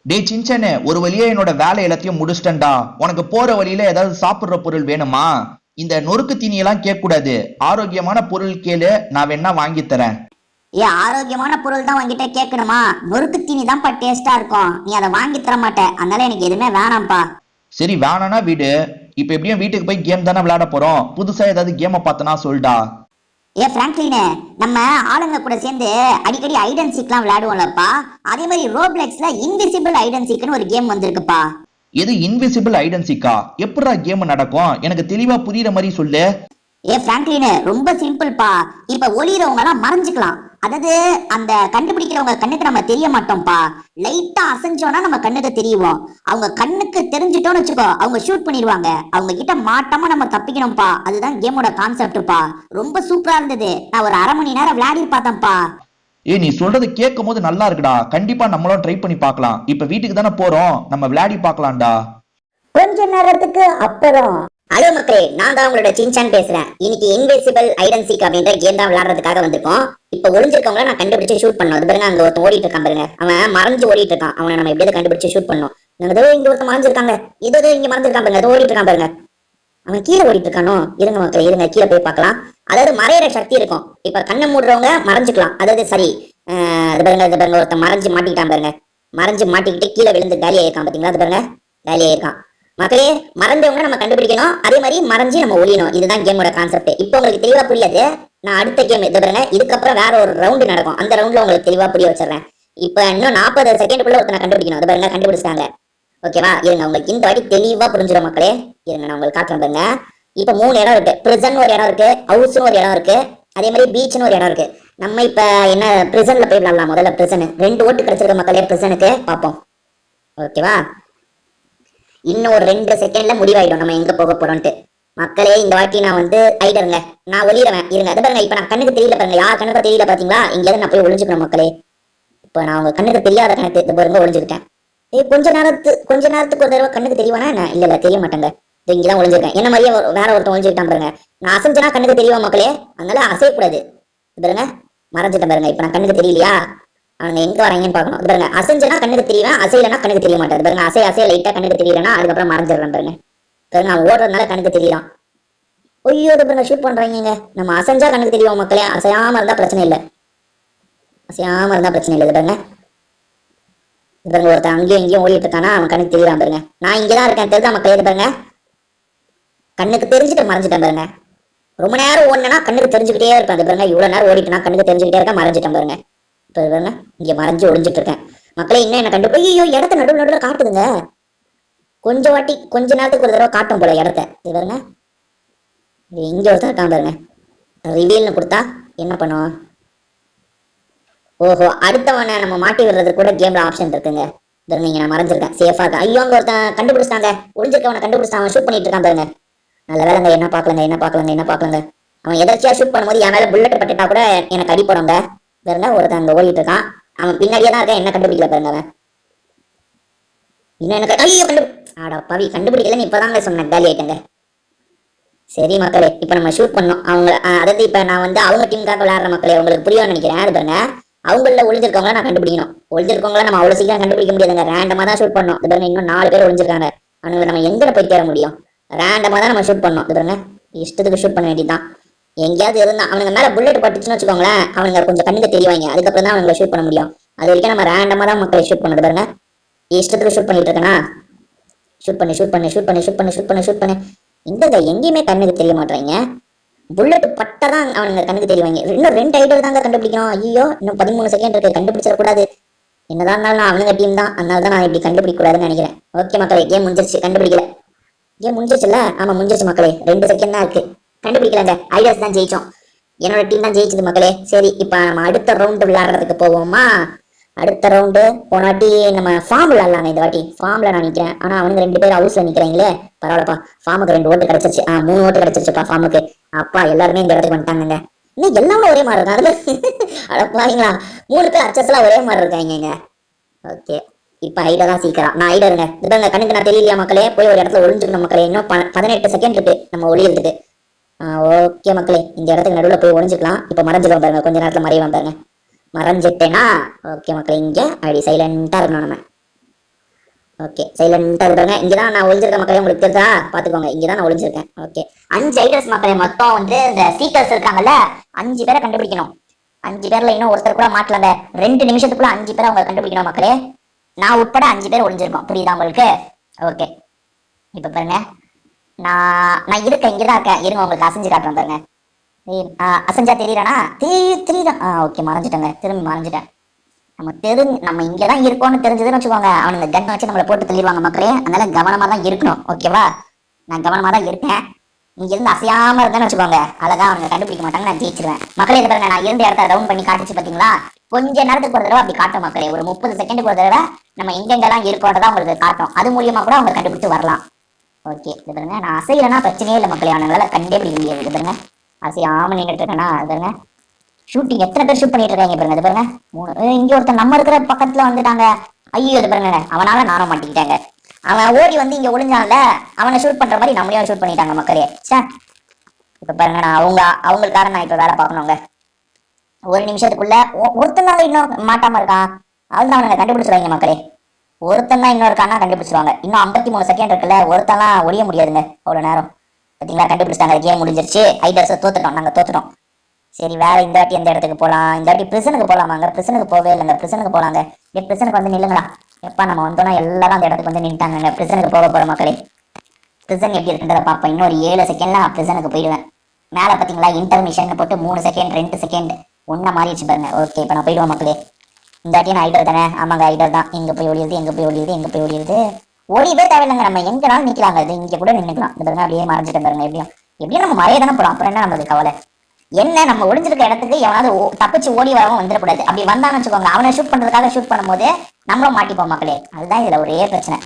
டேய் சின்சனு, ஒரு வழியா என்னோட வேலை எல்லாத்தையும் முடிச்சிட்டேன்டா. உனக்கு போற வழியில ஏதாவது சாப்பிடுற பொருள் வேணுமா? இந்த நொறுக்கு தீனியெல்லாம் கேட்க கூடாது. ஆரோக்கியமான பொருள் கேளு, நான் வேணா வாங்கி தரேன். ஆரோக்கியமான பொருள் தான் உங்ககிட்ட கேட்கணுமா? நொறுக்கு தீனி தான்ப்பா டேஸ்டா இருக்கும். நீ அதை வாங்கி தர மாட்ட, அதனால எனக்கு எதுவுமே வேணாம்ப்பா. சரி வேணானா வீடு. இப்ப எப்படியும் வீட்டுக்கு போய் கேம் தானே விளையாட போறோம். புதுசா ஏதாவது கேமை பார்த்தனா சொல்டா. பிராங்க்லினு, நம்ம ஆளுங்க கூட சேர்ந்து அடிக்கடி ஐட் அண்ட் சீக்லாம் விளையாடுவோம்லப்பா. அதே மாதிரி ரோப்ளெக்ஸ்ல இன்விசிபிள் ஐட் அண்ட் சீக்னு ஒரு கேம் வந்திருக்குப்பா. எது இன்விசிபிள் ஐடென்சிக்கா? எப்படா கேம் நடக்கும்? எனக்கு தெளிவா புரியுற மாதிரி சொல்லு. பிராங்க்லினு, ரொம்ப சிம்பிள்ப்பா. இப்ப ஒளிறவங்க எல்லாம் மறைஞ்சுக்கலாம். அதாவது அந்த கண்டுபிடிக்கிறவங்க கண்ணுக்கு நம்ம தெரிய மாட்டோம்ப்பா. லைட்டா அசைஞ்சோம்னா நம்ம கண்ணுக்கு தெரியும். அவங்க கண்ணுக்கு தெரிஞ்சிட்டோம்னு வச்சுக்கோ, அவங்க ஷூட் பண்ணிடுவாங்க. அவங்க கிட்ட மாட்டாம நம்ம தப்பிக்கணும்ப்பா. அதுதான் கேமோட கான்செப்ட்ப்பா. ரொம்ப சூப்பரா இருந்தது. நான் ஒரு 1/2 மணி நேரம் விளையாடி பார்த்தேன்ப்பா. நீ சொல்றது கேட்கும் போது நல்லா இருக்குடா. கண்டிப்பா நம்மளும் ட்ரை பண்ணி பார்க்கலாம். இப்ப வீட்டுக்கு தானே போறோம், நம்ம விளையாடி பார்க்கலாம்டா. கொஞ்ச நேரத்துக்கு அப்புறம். ஹலோ மக்களே, நான் தான் உங்களோட சின்சான் பேசுறேன். இன்னைக்கு இன்விசிபிள் ஐட் அண்ட் சீக் அப்படின்ற கேம் தான் விளையாடுறதுக்காக வந்திருக்கோம். இப்ப ஒளிஞ்சிருக்கவங்கள நான் கண்டுபிடிச்சு ஷூட் பண்ணணும். அது பாருங்க, அங்க ஒருத்தன் ஓடிட்டு இருக்கான் பாருங்க. அவன் மறைஞ்சு ஓடிட்டு இருக்கான். அவனை நம்ம எப்படியாவது கண்டுபிடிச்சு ஷூட் பண்ணணும். ஏதோ இங்க ஒருத்தன் மறைஞ்சிருக்காங்க. ஏதோ இங்க மறைஞ்சிருக்கான் பாருங்க. ஏதோ ஓடிட்டு இருக்கான் பாருங்க. அவன் கீழே ஓடிட்டு இருக்கானோ? இருங்க மக்களே, இருங்க கீழே போய் பார்க்கலாம். அதாவது மறையிற சக்தி இருக்கும். இப்ப கண்ணை மூடுறவங்க மறைஞ்சுக்கலாம். அதாவது சரி, அது பாருங்க, இது பாருங்க, ஒருத்தன் மறைஞ்சு மாட்டிக்கிட்டான் பாருங்க. மறைஞ்சு மாட்டிக்கிட்டு கீழே விழுந்து காலி ஆயிருக்கான் பாத்தீங்களா? அது பாருங்க, காலி ஆயிருக்கான். மக்களே, மறந்தவங்க நம்ம கண்டுபிடிக்கணும். அதே மாதிரி மறைஞ்சு நம்ம ஒழியணும். இதுதான் கேமோட கான்செப்ட். இப்போ உங்களுக்கு தெளிவா புரியாது. நான் அடுத்த கேம் இது பாருங்க, இதுக்கப்புறம் வேற ஒரு ரவுண்டு நடக்கும். அந்த ரவுண்ட்ல உங்களுக்கு தெளிவா புரிய வச்சிடறேன். இப்போ இன்னும் 40 செகண்டுக்குள்ள ஒருத்தனை கண்டுபிடிக்கணும். அது பாருங்க, கண்டுபிடிச்சிட்டாங்க. ஓகேவா? இருங்க, உங்களுக்கு இந்த வாட்டி தெளிவா புரிஞ்சிடும் மக்களே. இருங்க, நான் உங்களுக்கு காட்டுறேன் பாருங்க. இப்போ 3 இடம் இருக்கு. பிரிசன் ஒரு இடம் இருக்கு, ஹவுஸ்னு ஒரு இடம் இருக்கு, அதே மாதிரி பீச்னு ஒரு இடம் இருக்கு. நம்ம இப்ப என்ன பிரிசன்ல போய் விளையாடலாம். முதல்ல பிரிசன் 2 ஓட்டு கிடைச்சிருக்க மக்களே. பிரிசனுக்கு பார்ப்போம். ஓகேவா? இன்னும் ஒரு 2 செகண்ட்ல முடிவாயிடும் நம்ம எங்க போக போறோம்ட்டு. மக்களே, இந்த வாட்டி நான் வந்து ஐடருங்க, நான் ஒளிடுவேன். இருங்க, அது பாருங்க, இப்ப நான் கண்ணுக்கு தெரியல பாருங்க. யார் கண்ணுக்கு தெரியல பாத்தீங்களா? இங்கேயாவது நான் போய் ஒளிஞ்சுக்கணும் மக்களே. இப்ப நான் உங்க கண்ணுக்கு தெரியாத கணக்கு இந்த பாருங்க ஒளிஞ்சுக்கிட்டேன். கொஞ்ச நேரத்துக்கு ஒரு தடவை கண்ணுக்கு தெரியவானா என்ன? இல்ல தெரிய மாட்டேங்க. இங்கதான் ஒளிஞ்சிருக்கேன். என்ன மாதிரியே வேற ஒருத்தன் ஒளிஞ்சுக்கிட்டான் பாருங்க. நான் அசைஞ்சனா கண்ணுக்கு தெரியுமா மக்களே? அதனால அசையக்கூடாது. பாருங்க, மறைஞ்சிட்டேன் பாருங்க. இப்ப நான் கண்ணுக்கு தெரியலையா? அவங்க எங்க வராங்கன்னு பார்க்கணும். பாருங்க, அசைஞ்சனா கண்ணுக்கு தெரியும், அசையலனா கண்ணுக்கு தெரிய மாட்டாது. பாருங்க, அசைய லைட்டா கண்ணுக்கு தெரியலனா அதுக்கப்புறம் மறைஞ்சிடறேன் பாருங்க. பாருங்க, நான் ஓடுறதுனால கண்ணுக்கு தெரியலாம். ஐயோ, பாருங்க, ஷூட் பண்றாங்க. நம்ம அசைஞ்சா கண்ணுக்கு தெரியும் மக்களே. அசையாம இருந்தா பிரச்சனை இல்லை. பாருங்க, ஒருத்தன் அங்கேயும் இங்கேயும் ஓடிட்டு இருக்கானா, அவன் கண்ணுக்கு தெரியலாம் பாருங்க. நான் இங்கதான் இருக்கேன், தெரிஞ்சா மக்களே. பாருங்க, கண்ணுக்கு தெரிஞ்சுட்டு மறைஞ்சிட்டேன் பாருங்க. ரொம்ப நேரம் ஓடினா கண்ணுக்கு தெரிஞ்சுக்கிட்டே இருப்பேன். பாருங்க, இவ்வளவு நேரம் ஓடிட்டுனா கண்ணுக்கு தெரிஞ்சுக்கிட்டே இருக்கேன், மறைஞ்சிட்டேன் பாருங்க. பாருங்க, இங்க மறைஞ்சு ஒளிஞ்சிட்டு இருக்கேன் மக்களே. இன்னும் என்ன கண்டுபிடி. ஐயோ, இடத்த நடுவில் காட்டுதுங்க. கொஞ்ச நேரத்துக்கு ஒரு தடவை காட்டும் போல இடத்த. இது பாருங்க, இங்க ஒருத்தர் இருக்கான் பாருங்க. ரிவீல்னு கொடுத்தா என்ன பண்ணுவோம்? ஓஹோ, அடுத்தவனை நம்ம மாட்டி விடுறது கூட கேம்ல ஆப்ஷன் இருக்குங்க. பாருங்க, இங்க நான் மறைஞ்சிருக்கேன், சேஃபா இருக்கேன். ஐயோ, அங்க ஒருத்தன் கண்டுபிடிச்சிட்டாங்க. ஒளிஞ்சிருக்கவனை கண்டுபிடிச்சான், ஷூட் பண்ணிட்டு இருக்கான் பாருங்க. நல்ல வேலைங்க, என்ன பாக்கலங்க. அவன் எதாச்சியா ஷூட் பண்ணும்போது என் மேல புல்லட் பட்டுட்டா கூட எனக்கு அடி போடுங்க. பாருங்க, ஒருத்தன் அங்க ஓடிட்டு இருக்கான். அவன் பின்னாடியே தான் இருக்கான். என்ன கண்டுபிடிக்கல பாருங்க. அவன் இன்னும் எனக்கு ஐயோ பவி கண்டுபிடிக்கலன்னு இப்பதாங்க சொன்னேன். காலி ஆயிட்டங்க. சரி மக்களே, இப்ப நம்ம ஷூட் பண்ணோம் அவங்க. அதாவது இப்ப நான் வந்து அவங்க டீமுக்காக விளையாடுற மக்களே. உங்களுக்கு புரியும்னு நினைக்கிறேன். அது பாருங்க, அவங்கள ஒளிஞ்சிருக்கவங்கள நான் கண்டுபிடிக்கணும். ஒளிஞ்சிருக்கவங்கள நம்ம அவ்வளவு சீக்கிரம் கண்டுபிடிக்க முடியாதுங்க. ரேண்டமா தான் ஷூட் பண்ணோம். அது பாருங்க, இன்னும் 4 பேர் ஒளிஞ்சிருக்காங்க. அவங்களை நம்ம எங்க போய் தேட முடியும்? ரேண்டமா தான் நம்ம ஷூட் பண்ணோம். அது பாருங்க, இஷ்டத்துக்கு ஷூட் பண்ண வேண்டியதுதான். எங்கேயாவது இருந்தா அவனுங்க மேல புல்லட் பட்டுச்சுன்னு வச்சுக்கோங்களேன், அவனுங்க கொஞ்சம் கண்ணுக்கு தெரிவாங்க. அதுக்கப்புறம் தான் அவங்களை ஷூட் பண்ண முடியும். அது வரைக்கும் நம்ம ரேண்டமா தான் மக்களை ஷூட் பண்ணது. பாருங்க, இஷ்டத்துக்கு ஷூட் பண்ணிட்டு இருக்கேனா? ஷூட் பண்ணு. இந்த எங்கேயுமே கண்ணுக்கு தெரிய மாட்டாங்க. புல்லட் பட்டதான் அவனுங்க கண்ணுக்கு தெரிவாங்க. இன்னும் 2 ஐடல் தாங்க கண்டுபிடிக்கணும். ஐயோ, இன்னும் 13 செகண்ட் இருக்கு. கண்டுபிடிச்சிடக்கூடாது. என்னதான் இருந்தாலும் அவனுங்க டீம் தான், அதனால தான் நான் இப்படி கண்டுபிடிக்க கூடாதுன்னு நினைக்கிறேன். ஓகே மக்களே, கேம் முடிஞ்சிருச்சு. கண்டுபிடிக்கல. கேம் முடிஞ்சிருச்சுல்ல? ஆமா, முடிஞ்சிருச்சு மக்களே. 2 செகண்ட் தான் இருக்கு. கண்டுபிடிக்கலங்க. ஐடியாஸ் தான் ஜெயிச்சோம். என்னோட டீம் தான் ஜெயிச்சது மக்களே. சரி, இப்ப நம்ம அடுத்த ரவுண்டு விளையாடுறதுக்கு போவோமா? அடுத்த ரவுண்டு போனாட்டி நம்ம ஃபார்ம் விளையாடலாங்க. இந்த வாட்டி ஃபார்ம்ல நான் நிக்கிறேன். ஆனா அவனுங்க 2 பேர் ஹவுஸ்ல நிக்கிறாங்களே. பரவாயில்லப்பா, ஃபார்முக்கு 2 ஓட்டு கிடைச்சிருச்சு. 3 ஓட்டு கிடைச்சிருச்சுப்பா ஃபார்முக்கு. அப்பா, எல்லாருமே இந்த இடத்துக்கு வந்துட்டாங்க. இன்னும் எல்லாமே ஒரே மாதிரி இருக்காங்க. அடப்பாங்களா, 3 பேர் அச்சஸ்லாம் ஒரே மாதிரி இருக்காங்க. ஓகே, இப்ப ஐடியா தான் சீக்கிரம். நான் ஐடியா இருங்க. இதுங்க கண்ணுக்கு நான் தெரியலையா மக்களே? போய் ஒரு இடத்துல ஒளிஞ்சுக்கணும் மக்களே. இன்னும் 18 செகண்ட் இருக்கு நம்ம ஒளியறதுக்கு. ஓகே மக்களே, இந்த இடத்துக்கு நடுவில் போய் ஒளிஞ்சுக்கலாம். இப்ப மறைஞ்சிடும் பாருங்க, கொஞ்ச நேரத்துல மறைவான் பாருங்க. மறைஞ்சிட்டேனா? ஓகே மக்களே, இங்க அப்படி சைலண்டா இருக்கணும் நம்ம. ஓகே சைலண்டா இருக்காங்க. இங்கதான் நான் ஒளிஞ்சிருக்க மக்களே, உங்களுக்கு தெரியுதா? பாத்துக்கோங்க, இங்கதான் நான் ஒளிஞ்சிருக்கேன். ஓகே 5 ஐடர்ஸ் மக்களே, மொத்தம் வந்து இந்த சீக்கர்ஸ் இருக்காங்கல்ல 5 பேரை கண்டுபிடிக்கணும். 5 பேர்ல இன்னும் ஒருத்தர் கூட மாட்டலங்க. 2 நிமிஷத்துக்குள்ள 5 பேரை அவங்க கண்டுபிடிக்கணும் மக்களே. நான் உட்பட 5 பேர் ஒளிஞ்சிருக்கோம், புரியுதா உங்களுக்கு? ஓகே இப்ப பாருங்க, நான் இருக்கேன், இங்கதான் இருக்கேன். இருங்க உங்களுக்கு அசைஞ்சு காட்டுறேன் பாருங்க. அசைஞ்சா தெரியறானா? தெரியுதா? ஓகே மறைஞ்சிட்டேங்க, திரும்பி மறைஞ்சிட்டேன். நம்ம இங்கதான் இருக்கோம்னு தெரிஞ்சதுன்னு வச்சுக்கோங்க, அவனுங்க கன் வச்சு நம்மளை போட்டு தள்ளிடுவாங்க மக்களே. அதனால கவனமா தான் இருக்கணும், ஓகேவா? நான் கவனமா தான் இருக்கேன். இங்க இருந்து அசையாம இருந்தேன்னு வச்சுக்கோங்க, அழகா அவங்க கண்டுபிடிக்க மாட்டாங்க, நான் ஜெயிச்சிருவேன் மக்களே. இது பாருங்க, நான் இருந்த இடத்த ரவுண்ட் பண்ணி காட்டுச்சு பாத்தீங்களா? கொஞ்ச நேரத்துக்கு ஒரு தடவை அப்படி காட்டும் மக்களே. ஒரு 30 செகண்டுக்கு ஒரு தடவை நம்ம எங்கெங்கெல்லாம் இருக்கோன்றதா உங்களுக்கு காட்டும். அது மூலியமா கூட அவங்க கண்டுபிடிச்சு வரலாம். ஓகே இது பாருங்க, நான் அசையலைன்னா பிரச்சனையே இல்லை மக்களே, அவங்களால கண்டுபிடிக்க முடியாது. இது பாருங்க, அசையாம நின்றுட்டு இருக்கேன்னா அது பாருங்க. ஷூட்டிங் எத்தனை பேர் ஷூட் பண்ணிட்டு இருக்காங்க பாருங்க. இது பாருங்க 3. இங்க ஒருத்தர் நம்ம இருக்கிற பக்கத்துல வந்துட்டாங்க. ஐயோ இது பாருங்க, அவனால நானும் மாட்டிக்கிட்டாங்க. அவன் ஓடி வந்து இங்க ஒளிஞ்சான்ல, அவனை ஷூட் பண்ற மாதிரி நம்மளையும் ஷூட் பண்ணிட்டாங்க மக்களே. சார் இப்ப பாருங்க, நான் அவங்களுக்காக நான் இப்ப வேலை பார்க்கணுங்க. ஒரு நிமிஷத்துக்குள்ள ஒருத்தன் தான் இன்னும் மாட்டாம இருக்கான், அவன் அவனை கண்டுபிடிச்சிருவாங்க மக்களே. ஒருத்தன் தான் இன்னும் இருக்கான்னா கண்டுபிடிச்சிருவாங்க. இன்னும் 53 செகண்ட் இருக்குல்ல, ஒருத்தெல்லாம் ஒழிய முடியாதுங்க அவ்வளவு நேரம். பாத்தீங்களா, கண்டுபிடிச்சிட்டாங்க. கேம் முடிஞ்சிருச்சு, ஐடர்ஸ் தோத்துட்டோம், நாங்க தோத்துட்டோம். சரி வேற இந்த வாட்டி எந்த இடத்துக்கு போலாம்? இந்த வாட்டி பிரிசனுக்கு போலாமாங்க? பிரிசனுக்கு போவே இல்லைங்க, பிரிசனுக்கு போலாங்க. பிரிசனுக்கு வந்து நில்லுங்களா. எப்பா நம்ம வந்தோம்னா எல்லாரும் அந்த இடத்துக்கு வந்து நின்ட்டாங்க. பிரிசனுக்கு போக போற மக்களே. பிரிசன் எப்படி இருக்குன்றத பார்ப்போம். இன்னொரு 7 செகண்ட்ல பிரிசனுக்கு போயிடுவேன். மேல பாத்தீங்களா இன்டர்மிஷன் போட்டு 3 செகண்ட் 2 செகண்ட் ஒன்னா மாறிடுச்சு பாருங்க. ஓகே இப்ப நான் போயிடுவேன் மக்களே. இந்த வாட்டி நான் ஐடர் தானே? ஆமாங்க ஐடர் தான். எங்க போய் ஒளியுது, எங்க போய் ஒளியுது, எங்க போய் ஒளியுது? ஒளியவே தேவையில்லைங்க, நம்ம எங்கனாலும் நிக்கலாங்க. இது இங்க கூட நின்னுக்கலாம். இந்த பாருங்க அப்படியே மறைஞ்சிட்டேன் பாருங்க. எப்படியும் நம்ம மறைய தானே போறோம், அப்புறம் என்ன நம்மளுக்கு கவலை? என்ன நம்ம ஒளிஞ்சிருக்க இடத்துக்கு எவனாவது தப்பிச்சு ஓடி வரவும் வந்துடக்கூடாது. அப்படி வந்தான்னு வச்சுக்கோங்க, அவனை ஷூட் பண்றதுக்காக ஷூட் பண்ணும்போது நம்மளும் மாட்டிப்போம் மக்களே. அதுதான் இதுல ஒரே பிரச்சனை.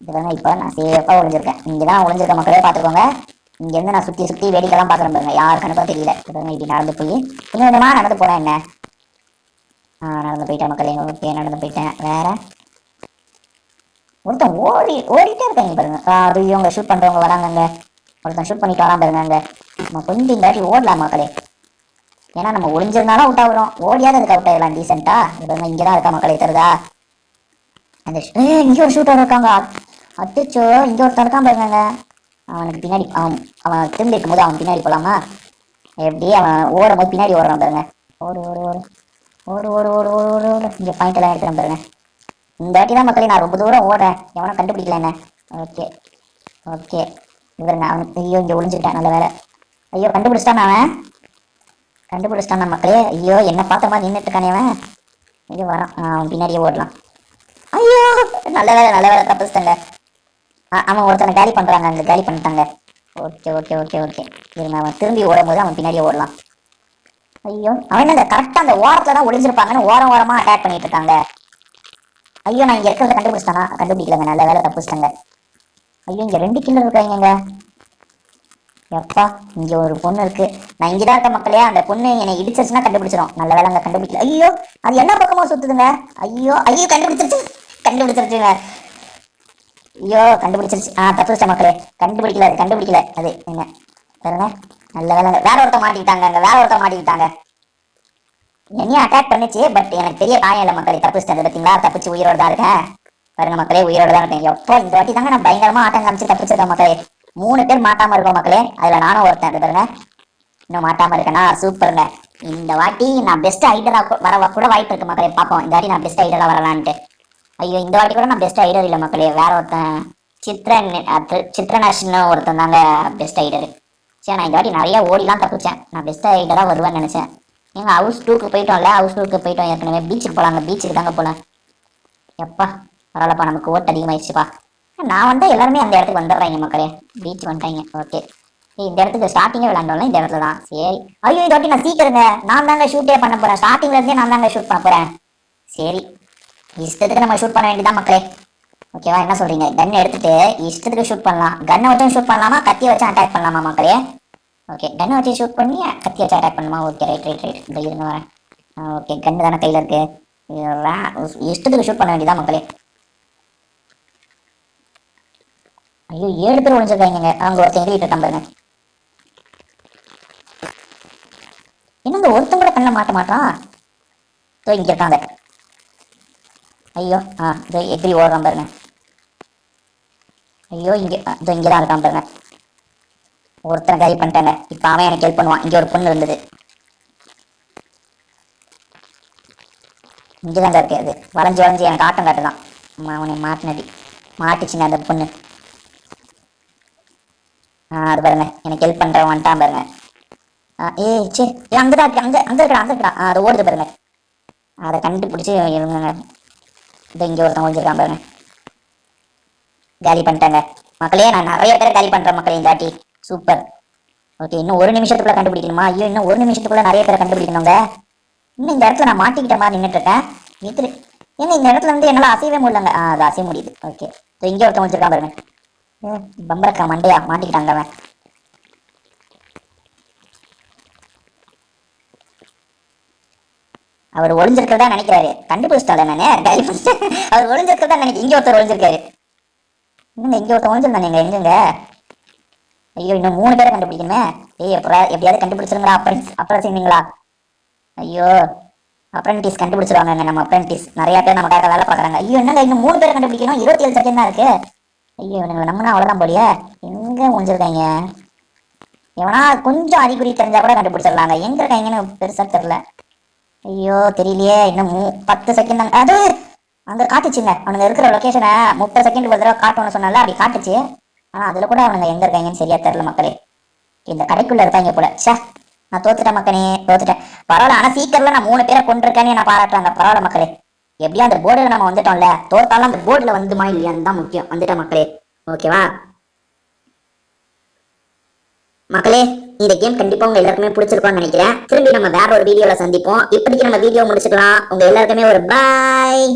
இதுதாங்க இப்ப நான் சேஃபா ஒளிஞ்சிருக்கேன். இங்கதான் ஒளிஞ்சிருக்க மக்களே, பாத்துக்கோங்க. இங்க இருந்து நான் சுத்தி சுத்தி வேடிக்கைலாம் பாக்குறேன் பாருங்க, யாரு கணக்கா தெரியல. இதுதாங்க இப்படி நடந்து போய் கொஞ்சம் கொஞ்சமா நடந்து போனேன். என்ன நடந்து போயிட்டேன் மக்களே. ஓகே நடந்து போயிட்டேன். வேற ஒருத்தன் ஓடிட்டே இருக்காங்க பாருங்க. அது இவங்க ஷூட் பண்றவங்க வராங்க. ஒருத்தன் ஷூட் பண்ணிட்டு வரான் பாருங்க. அங்க நம்ம கொஞ்சம் இந்த வாட்டி ஓடலாம் மக்களே, ஏன்னா நம்ம ஒளிஞ்சிருந்தாலும் அவுட் ஆகுறோம், ஓடியாவது அதுக்கு அவுட் ஆயிடலாம் டீசெண்டா. இவங்க இங்கதான் இருக்கா மக்களே, தெரியுதா? அந்த இங்க ஒரு ஷூட்டர் இருக்காங்க. அச்சோ இங்க ஒருத்தன் இருக்கான் பாருங்க. அவனுக்கு பின்னாடி அவன் திரும்பி இருக்கும் போது அவன் பின்னாடி போலாமா? எப்படி அவன் ஓடும் போது பின்னாடி ஓடுறான் பாருங்க. ஓடு ஓடு ஓடு ஓடு ஓடு ஓடு ஓடு ஓடு. இங்க பாயிண்ட் எல்லாம் எடுக்கிறேன் பாருங்க. இந்த வாட்டி தான் மக்களே நான் ரொம்ப தூரம் ஓடுறேன், எவனும் கண்டுபிடிக்கல என்ன. ஓகே ஓகே இவருங்க அவனுக்கு. ஐயோ இங்க ஒளிஞ்சுக்கிட்டேன், நல்ல வேலை. ஐயோ கண்டுபிடிச்சிட்டான் அவன், கண்டுபிடிச்சிட்டான் மக்களே. ஐயோ என்ன பார்த்த மாதிரி நின்றுட்டு இருக்கானே அவன். ஐயோ வரான், அவன் பின்னாடியே ஓடலாம். ஐயோ நல்ல வேலை நல்ல வேலை, தப்பிச்சிட்டாங்க. அவன் ஒருத்தனை காலி பண்றாங்க, அங்க காலி பண்ணிட்டாங்க. ஓகே ஓகே ஓகே ஓகே இருங்க, அவன் திரும்பி ஓடும் போது அவன் பின்னாடியே ஓடலாம். ஐயோ அவன் அந்த கரெக்டா அந்த ஓரத்துல தான் ஒளிஞ்சிருப்பாங்கன்னு ஓரம் ஓரமா அட்டாக் பண்ணிட்டு இருக்காங்க. ஐயோ நான் இங்க இருக்கிறத கண்டுபிடிச்சிட்டானா? கண்டுபிடிக்கலங்க, நல்ல வேலை தப்பிச்சிட்டாங்க. ஐயோ இங்க 2 கில்லர் இருக்காங்க. எப்பா இங்க ஒரு பொண்ணு இருக்கு, நான் இங்கதான் இருக்க மக்களே. அந்த பொண்ணு என்னை இடிச்சிருச்சுன்னா கண்டுபிடிச்சிடும். நல்ல வேலை அங்க கண்டுபிடிக்கல. ஐயோ அது என்ன பக்கமா சுத்துதுங்க. ஐயோ ஐயோ கண்டுபிடிச்சிருச்சுங்க. ஐயோ கண்டுபிடிச்சிருச்சு. தப்பிச்ச மக்களே, கண்டுபிடிக்கல அது என்ன பாருங்க. நல்ல வேலை வேற ஒருத்த மாட்டிக்கிட்டாங்க. அங்க வேற ஒருத்த மாட்டிக்கிட்டாங்க. என்னையும் அட்டாக் பண்ணுச்சு, பட் எனக்கு பெரிய காயம் இல்லை மக்களே, தப்பிச்சிட்டேன். பார்த்தீங்களா, தப்பிச்சு உயிரோட தான் இருக்கேன் பாருங்க மக்களே, உயிரோட தான் இருக்கேன். எப்போ இந்த வாட்டி தாங்க நான் பயங்கரமா ஆட்டம் காமிச்சு தப்பிச்சிருக்கேன் மக்களே. 3 பேர் மாட்டாம இருக்கோம் மக்களே, அதுல நானும் ஒருத்தன். பாருங்க இன்னும் மாட்டாம இருக்கேனா, சூப்பருங்க. இந்த வாட்டி நான் பெஸ்ட் ஐடரா வர கூட வாய்ப்பு இருக்கு மக்களே. பார்ப்போம் இந்த வாட்டி நான் பெஸ்ட் ஐடரா வரலான்ட்டு. ஐயோ இந்த வாட்டி கூட நான் பெஸ்ட் ஐடர் இல்லை மக்களே, வேற ஒருத்தன் சித்ரநாஷ்னு ஒருத்தன் தாங்க பெஸ்ட் ஐடரு. சரி நான் இந்த வாட்டி நிறைய ஓடிலாம் தப்பிச்சேன், நான் பெஸ்ட் ஐடரா வருவேன்னு நினைச்சேன். எங்க ஹவுஸ் 2க்கு போயிட்டோம்ல, ஹவுஸ் 2க்கு போயிட்டோம் ஏற்கனவே. பீச்சுக்கு போலாங்க, பீச்சுக்கு தாங்க போல. எப்பா பரவாயில்லப்பா, நமக்கு ஓட்டு அதிகமாயிடுச்சுப்பா. நான் வந்து எல்லாருமே அந்த இடத்துக்கு வந்துடுறாங்க மக்களே, பீச் வந்துட்டாங்க. ஓகே இந்த இடத்துக்கு ஸ்டார்டிங்கே விளையாண்டோம்ல, இந்த இடத்துல தான். சரி ஐயோ இந்த வாட்டி நான் சீக்கிரங்க, நான் தாங்க ஷூட்டே பண்ண போறேன். ஸ்டார்டிங்ல இருந்தே நான் தாங்க ஷூட் பண்ண போறேன். சரி இஷ்டத்துக்கு நம்ம ஷூட் பண்ண வேண்டியதான் மக்களே. ஓகேவா, என்ன சொல்றீங்க? கன் எடுத்துட்டு இஷ்டத்துக்கு ஷூட் பண்ணலாம். கன்னை வச்சும் ஷூட் பண்ணலாமா, கத்தியை வச்சு அட்டாக் பண்ணலாமா மக்களே? ஓகே கன்னை வச்சு ஷூட் பண்ணி கத்தி வச்சு அட்டாக் பண்ணுமா? ஓகே ரைட் இந்த இருங்க வரேன். ஓகே கன்னு தானே கையில் இருக்கு, இஷ்டத்துக்கு ஷூட் பண்ண வேண்டியதான் மக்களே. ஐயோ 7 பேர் ஒழிஞ்சிருக்காங்க. அவங்க ஒருத்தன் எகிரிட்டு இருக்கான் பாருங்க. இன்னும் ஒருத்தன் கூட கண்ணில் மாட்ட மாட்டான். இங்க இருக்காங்க. ஐயோ எகிரி ஓடுறான் பாருங்க. ஐயோ இங்கதான் இருக்கான் பாருங்க. ஒருத்தனை காலி பண்ணிட்டாங்க. இப்ப அவன் எனக்கு ஹெல்ப் பண்ணுவான். இங்க ஒரு பொண்ணு இருந்தது. இங்கதாங்க இருக்கு. அது வளைஞ்சு வளைஞ்சு எனக்கு ஆட்டம் காட்டுதான். அவனை மாட்டினடி மாட்டிச்சுங்க அந்த பொண்ணு. அது பாருங்க எனக்கு ஹெல்ப் பண்றவன் வந்துட்டான் பாருங்க. சரி அங்கதான் இருக்கு. அங்க இருக்கா. அதை ஓடுது பாருங்க. அதை கண்டுபிடிச்சு இருங்க. இங்க ஒருத்தன் ஒழிஞ்சிருக்கான் பாருங்க. காலி பண்ணிட்டாங்க மக்களே. நான் நிறைய பேர் காலி பண்றேன் மக்களே இந்த வாட்டி. சூப்பர். ஓகே, இன்னும் ஒரு நிமிஷத்துக்குள்ள கண்டுபிடிக்கணுமா? ஐயோ, இன்னும் ஒரு நிமிஷத்துக்குள்ள நிறைய பேரை கண்டுபிடிக்கணுங்க. இன்னும் இந்த இடத்துல நான் மாட்டிக்கிட்ட மாதிரி நின்றுட்டு இருக்கேன். ஏங்க இந்த இடத்துல வந்து என்னால அசையவே முடியலங்க. அது அசைய முடியுது. ஓகே, இங்க ஒருத்தன் ஒழிச்சிருக்கான் பாருங்க. பம்பரக்கா மண்டையா மாட்டிக்கிட்டாங்க அவன். அவர் ஒளிஞ்சிருக்கிறதா நினைக்கிறாரு. கண்டுபிடிச்சிட்டால நானே காலி பண்ணிட்டேன். அவர் ஒளிஞ்சிருக்கிறதா நினைக்கிறேன். இங்க ஒருத்தர் ஒளிஞ்சிருக்காரு. இன்னும் இங்க ஒருத்தர் ஒழிஞ்சிருந்தாங்க. எங்கங்க? ஐயோ, இன்னும் 3 பேரை கண்டுபிடிக்கணுமே. எப்படியாவது கண்டுபிடிச்சிருங்களா? அப்புறம் செய்வீங்களா? ஐயோ, அப்ரண்டிஸ் கண்டுபிடிச்சிருவாங்க. நம்ம அப்ரண்டிஸ் நிறைய பேர் நமக்காக வேலை பார்க்குறாங்க. ஐயோ, என்னங்க இன்னும் 3 பேரை கண்டுபிடிக்கணும். 27 செகண்ட் தான் இருக்கு. ஐயோ, இவனுங்களை நம்மனா அவ்வளோதான் போலியே. எங்க ஒழிஞ்சிருக்காங்க? எவனா கொஞ்சம் அறிகுறி தெரிஞ்சா கூட கண்டுபிடிச்சிடலாங்க. எங்க இருக்காங்கன்னு பெருசா தெரியல. ஐயோ, தெரியலையே. இன்னும் 10 செகண்ட் தான். அது அங்க காட்டுச்சுங்க. அவனுங்க இருக்கிற லொகேஷனை 30 செகண்ட் ஒரு தடவை காட்டணும்னு சொன்னால அப்படி காட்டுச்சு. ஆனா அதுல கூட அவனுங்க எங்க இருக்காங்கன்னு சரியா தெரியல மக்களே. இந்த கடைக்குள்ள இருக்காங்க போல. சே, நான் தோத்துட்டேன் மக்களே, தோத்துட்டேன். பரவாயில்ல, ஆனா சீக்கிரம்ல நான் 3 பேரை கொண்டிருக்கேன்னு நான் பாராட்டுறாங்க. பரவாயில்ல மக்களே. எப்படியா அந்த போர்டுல நம்ம வந்துட்டோம்ல. தோத்தாலும் அந்த போர்டுல வந்துமா இல்லையான்னு தான் முக்கியம். வந்துட்டேன் மக்களே. ஓகேவா மக்களே? இந்த கேம் கண்டிப்பா உங்க எல்லாருக்குமே பிடிச்சிருக்கும்னு நினைக்கிறேன். திரும்பி நம்ம வேற ஒரு வீடியோல சந்திப்போம். இப்படிக்கு நம்ம வீடியோ முடிச்சுக்கலாம். உங்க எல்லாருக்குமே ஒரு பாய்.